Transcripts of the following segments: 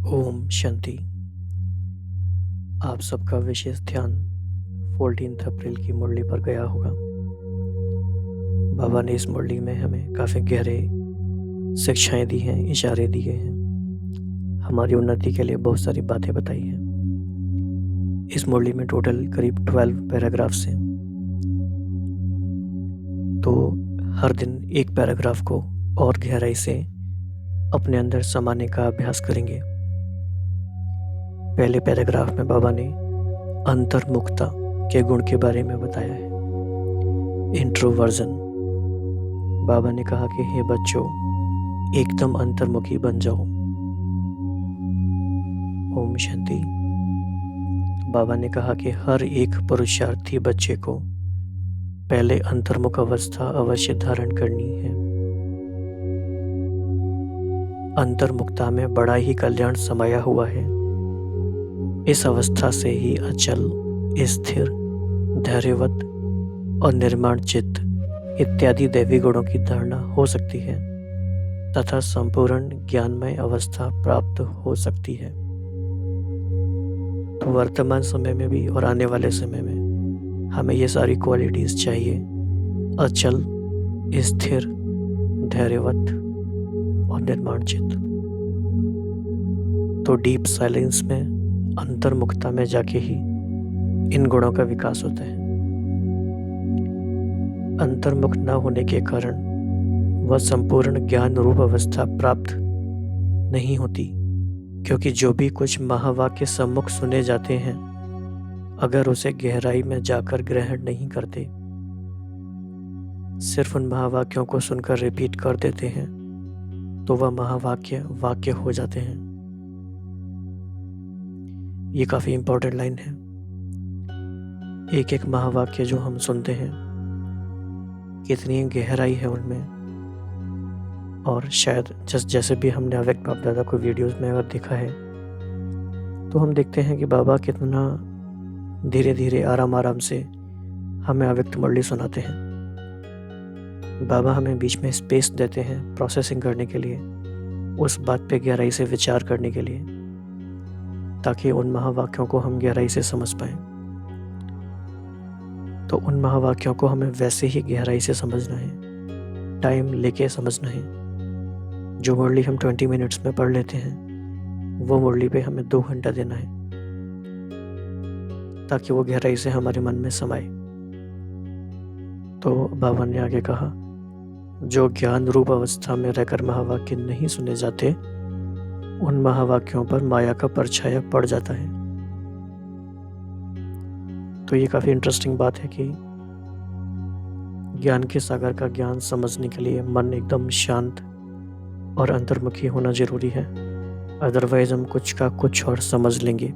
ओम शांति। आप सबका विशेष ध्यान 14 अप्रैल की मुरली पर गया होगा। बाबा ने इस मुरली में हमें काफ़ी गहरे शिक्षाएं दी हैं, इशारे दिए हैं, हमारी उन्नति के लिए बहुत सारी बातें बताई हैं। इस मुरली में टोटल करीब 12 पैराग्राफ्स हैं। तो हर दिन एक पैराग्राफ को और गहराई से अपने अंदर समाने का अभ्यास करेंगे। पहले पैराग्राफ में बाबा ने अंतर्मुखता के गुण के बारे में बताया है। इंट्रोवर्जन। बाबा ने कहा कि हे बच्चों, एकदम अंतर्मुखी बन जाओ। ओम शांति। बाबा ने कहा कि हर एक पुरुषार्थी बच्चे को पहले अंतर्मुख अवस्था अवश्य धारण करनी है। अंतर्मुखता में बड़ा ही कल्याण समाया हुआ है। इस अवस्था से ही अचल, स्थिर, धैर्यवत और निर्माण चित्त इत्यादि दैवी गुणों की धारणा हो सकती है तथा संपूर्ण ज्ञानमय अवस्था प्राप्त हो सकती है। तो वर्तमान समय में भी और आने वाले समय में हमें ये सारी क्वालिटीज चाहिए। अचल, स्थिर, धैर्यवत और निर्माण चित्त। तो डीप साइलेंस में, अंतर्मुखता में जाके ही इन गुणों का विकास होता है। अंतर्मुख न होने के कारण वह संपूर्ण ज्ञान रूप अवस्था प्राप्त नहीं होती, क्योंकि जो भी कुछ महावाक्य सम्मुख सुने जाते हैं, अगर उसे गहराई में जाकर ग्रहण नहीं करते, सिर्फ उन महावाक्यों को सुनकर रिपीट कर देते हैं, तो वह महावाक्य वाक्य हो जाते हैं। ये काफ़ी इम्पोर्टेंट लाइन है। एक एक महावाक्य जो हम सुनते हैं, कितनी गहराई है उनमें। और शायद जैसे भी हमने अव्यक्त बाप दादा को वीडियोस में अगर देखा है, तो हम देखते हैं कि बाबा कितना धीरे धीरे आराम आराम से हमें अव्यक्त मुरली सुनाते हैं। बाबा हमें बीच में स्पेस देते हैं प्रोसेसिंग करने के लिए, उस बात पे गहराई से विचार करने के लिए, ताकि उन महावाक्यों को हम गहराई से समझ पाएं। तो उन महावाक्यों को हमें वैसे ही गहराई से समझना है, टाइम लेके समझना है। जो मुरली हम 20 मिनट्स में पढ़ लेते हैं, वो मुरली पे हमें 2 घंटा देना है, ताकि वो गहराई से हमारे मन में समाए। तो बाबा ने आगे कहा, जो ज्ञान रूप अवस्था में रहकर महावाक्य नहीं सुने जाते, उन महावाक्यों पर माया का परछाया पड़ जाता है। तो ये काफ़ी इंटरेस्टिंग बात है कि ज्ञान के सागर का ज्ञान समझने के लिए मन एकदम शांत और अंतर्मुखी होना जरूरी है। अदरवाइज हम कुछ का कुछ और समझ लेंगे।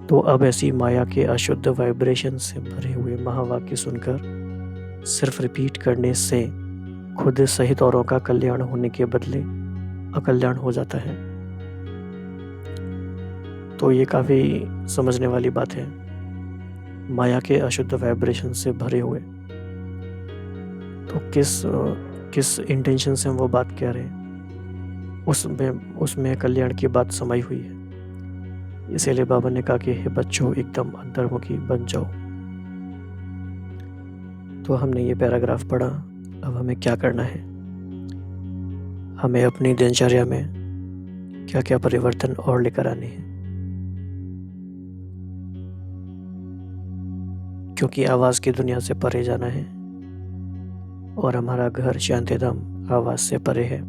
तो अब ऐसी माया के अशुद्ध वाइब्रेशन से भरे हुए महावाक्य सुनकर सिर्फ रिपीट करने से खुद सहित औरों का कल्याण होने के बदले अकल्याण हो जाता है। तो ये काफ़ी समझने वाली बात है। माया के अशुद्ध वाइब्रेशन से भरे हुए, तो किस इंटेंशन से हम वो बात कह रहे हैं, उसमें कल्याण की बात समाई हुई है। इसीलिए बाबा ने कहा कि हे बच्चों, एकदम अंतर्मुखी बन जाओ। तो हमने ये पैराग्राफ पढ़ा। अब हमें क्या करना है? हमें अपनी दिनचर्या में क्या क्या परिवर्तन और लेकर आने हैं, क्योंकि आवाज़ की दुनिया से परे जाना है और हमारा घर शांतिधाम आवाज़ से परे है।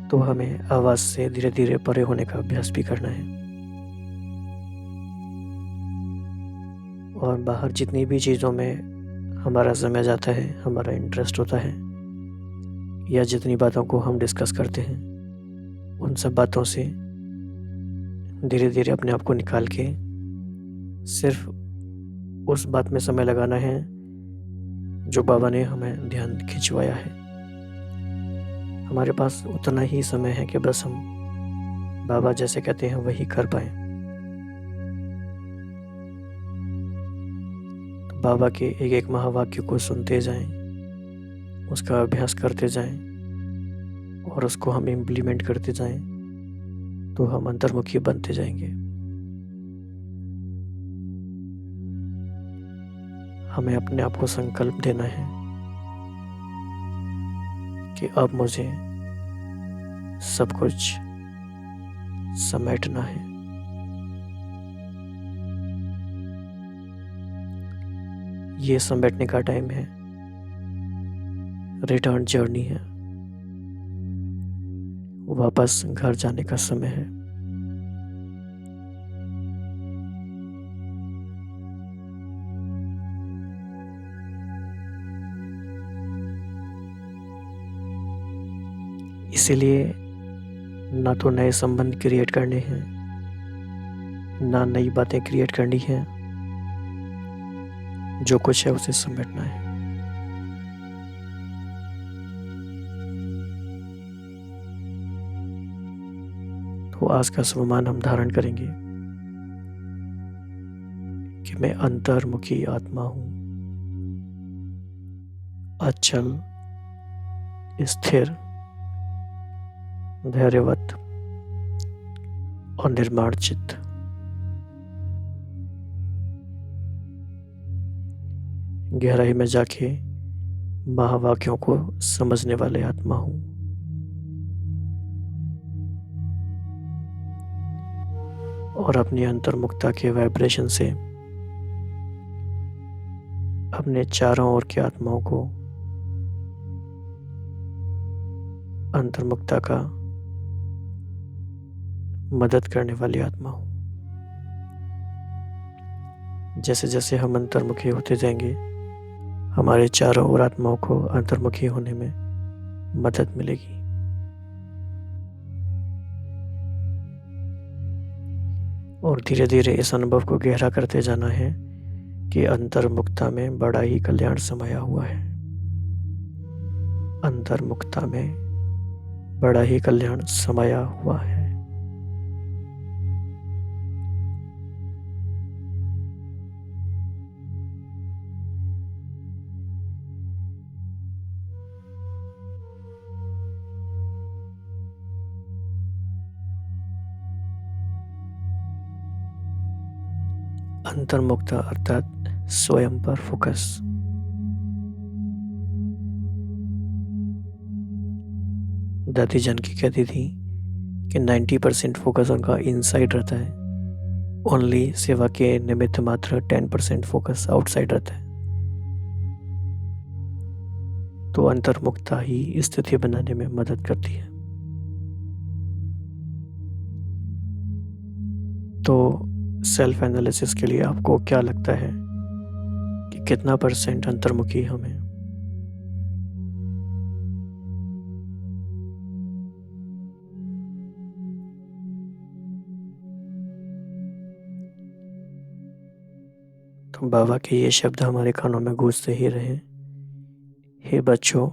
तो हमें आवाज़ से धीरे धीरे परे होने का अभ्यास भी करना है। और बाहर जितनी भी चीज़ों में हमारा समय जाता है, हमारा इंटरेस्ट होता है, या जितनी बातों को हम डिस्कस करते हैं, उन सब बातों से धीरे धीरे अपने आप को निकाल के सिर्फ उस बात में समय लगाना है जो बाबा ने हमें ध्यान खिंचवाया है। हमारे पास उतना ही समय है कि बस हम बाबा जैसे कहते हैं वही कर पाए। तो बाबा के एक एक महावाक्य को सुनते जाएं, उसका अभ्यास करते जाएं, और उसको हम इम्प्लीमेंट करते जाएं तो हम अंतर्मुखी बनते जाएंगे। हमें अपने आप को संकल्प देना है कि अब मुझे सब कुछ समेटना है। ये समेटने का टाइम है, रिटर्न जर्नी है, वापस घर जाने का समय है। इसीलिए ना तो नए संबंध क्रिएट करने हैं, ना नई बातें क्रिएट करनी है, जो कुछ है उसे समेटना है। तो आज का स्वमान हम धारण करेंगे कि मैं अंतर्मुखी आत्मा हूं, अचल, स्थिर, धैर्यवत और निर्माण चित्त। गहराई में जाके महावाक्यों को समझने वाले आत्मा हूं। और अपनी अंतर्मुखता के वाइब्रेशन से अपने चारों ओर की आत्माओं को अंतर्मुखता का मदद करने वाली आत्मा हूं। जैसे जैसे हम अंतर्मुखी होते जाएंगे, हमारे चारों ओर आत्माओं को अंतर्मुखी होने में मदद मिलेगी। और धीरे धीरे इस अनुभव को गहरा करते जाना है कि अंतर्मुखता में बड़ा ही कल्याण समाया हुआ है। अंतर्मुखता में बड़ा ही कल्याण समाया हुआ है। अंतर्मुखता अर्थात स्वयं पर फोकस। दादी जान की कहती थी कि 90% फोकस उनका इनसाइड रहता है, ओनली सेवा के निमित्त मात्र 10% फोकस आउटसाइड रहता है। तो अंतर्मुखता ही स्थिति बनाने में मदद करती है। तो सेल्फ एनालिसिस के लिए आपको क्या लगता है कि कितना % अंतर्मुखी हम हैं? तो बाबा के ये शब्द हमारे कानों में गूंजते ही रहे, हे बच्चों,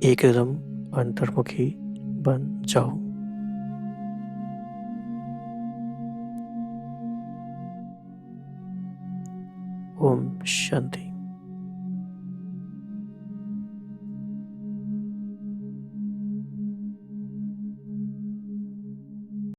एकदम अंतर्मुखी बन जाओ। ओम शांति।